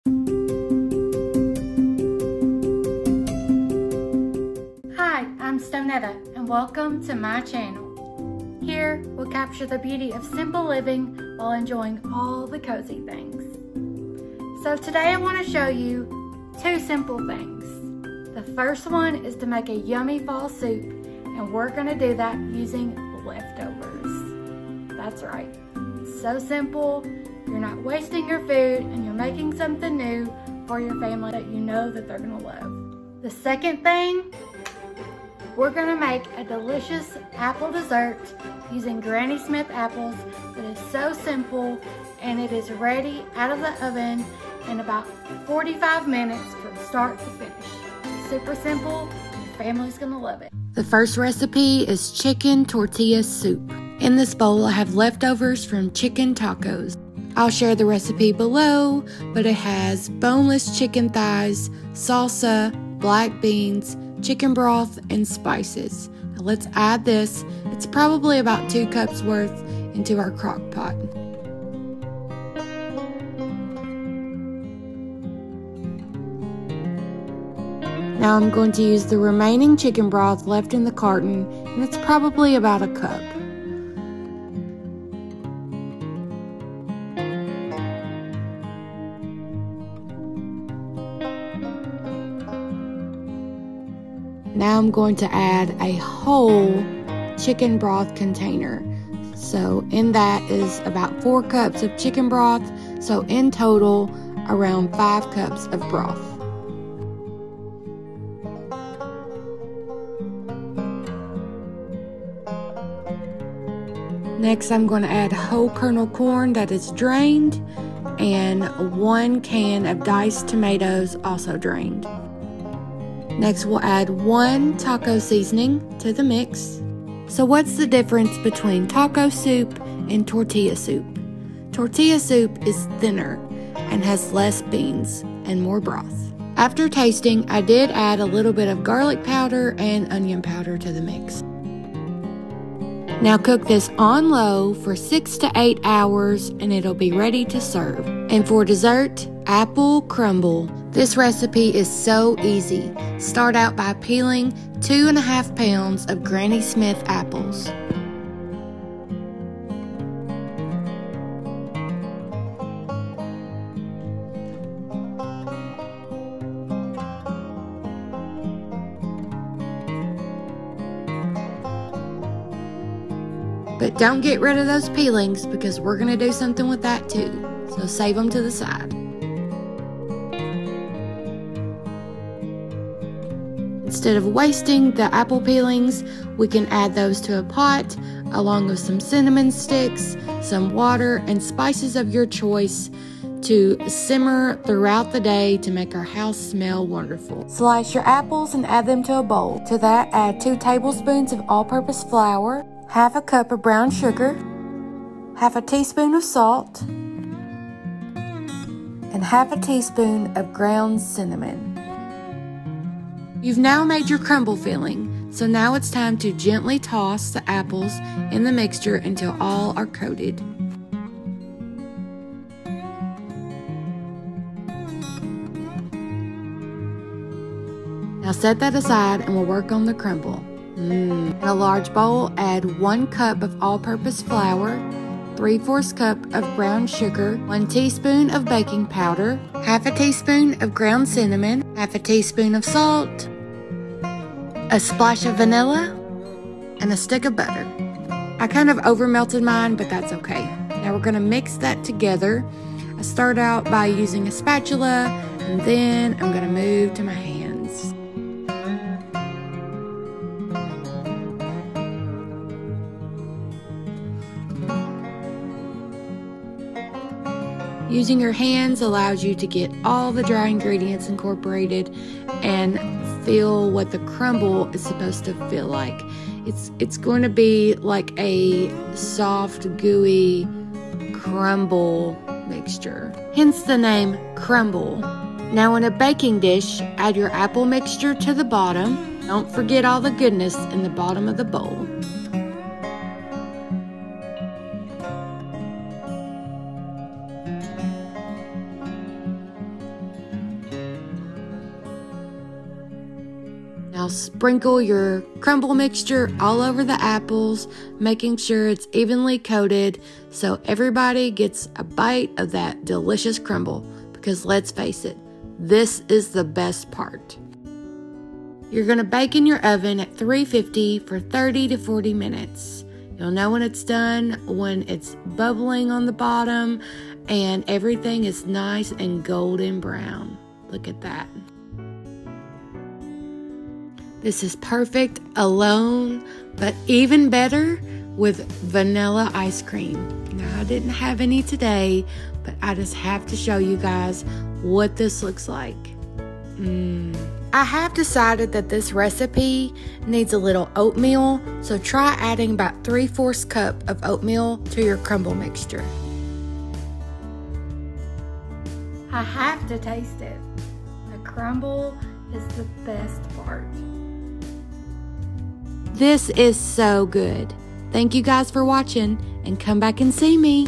Hi, I'm Stonetta, and welcome to my channel. Here, we'll capture the beauty of simple living while enjoying all the cozy things. So today I want to show you two simple things. The first one is to make a yummy fall soup, and we're going to do that using leftovers. That's right. So simple, you're not wasting your food, and you're making something new for your family that you know that they're going to love. The second thing, we're gonna make a delicious apple dessert using Granny Smith apples that is so simple, and it is ready out of the oven in about 45 minutes from start to finish. Super simple, your family's gonna love it. The first recipe is chicken tortilla soup. In this bowl I have leftovers from chicken tacos. I'll share the recipe below, but it has boneless chicken thighs, salsa, black beans, chicken broth, and spices. Now let's add this. It's probably about 2 cups worth into our crock pot. Now I'm going to use the remaining chicken broth left in the carton, and it's probably about a cup. Now I'm going to add a whole chicken broth container. So in that is about 4 cups of chicken broth. So in total, around 5 cups of broth. Next, I'm going to add whole kernel corn that is drained and 1 can of diced tomatoes, also drained. Next, we'll add 1 taco seasoning to the mix. So what's the difference between taco soup and tortilla soup? Tortilla soup is thinner and has less beans and more broth. After tasting, I did add a little bit of garlic powder and onion powder to the mix. Now cook this on low for 6 to 8 hours and it'll be ready to serve. And for dessert, apple crumble. This recipe is so easy. Start out by peeling 2.5 pounds of Granny Smith apples. But don't get rid of those peelings because we're going to do something with that too. So save them to the side. Instead of wasting the apple peelings, we can add those to a pot along with some cinnamon sticks, some water, and spices of your choice to simmer throughout the day to make our house smell wonderful. Slice your apples and add them to a bowl. To that, add 2 tablespoons of all-purpose flour, 1/2 cup of brown sugar, 1/2 teaspoon of salt, and 1/2 teaspoon of ground cinnamon. You've now made your crumble filling, so now it's time to gently toss the apples in the mixture until all are coated. Now set that aside and we'll work on the crumble. In a large bowl, add 1 cup of all-purpose flour, 3/4 cup of brown sugar, 1 teaspoon of baking powder, 1/2 teaspoon of ground cinnamon, 1/2 teaspoon of salt, a splash of vanilla, and a stick of butter. I kind of over melted mine, but that's okay. Now we're gonna mix that together. I start out by using a spatula, and then I'm gonna move to my hands. Using your hands allows you to get all the dry ingredients incorporated and feel what the crumble is supposed to feel like. It's going to be like a soft, gooey crumble mixture, hence the name Crumble. Now in a baking dish, add your apple mixture to the bottom. Don't forget all the goodness in the bottom of the bowl. Now sprinkle your crumble mixture all over the apples, making sure it's evenly coated so everybody gets a bite of that delicious crumble. Because let's face it, this is the best part. You're going to bake in your oven at 350 for 30 to 40 minutes. You'll know when it's done when it's bubbling on the bottom and everything is nice and golden brown. Look at that. This is perfect alone, but even better with vanilla ice cream. Now, I didn't have any today, but I just have to show you guys what this looks like. I have decided that this recipe needs a little oatmeal, so try adding about 3/4 cup of oatmeal to your crumble mixture. I have to taste it. The crumble is the best part. This is so good. Thank you guys for watching, and come back and see me.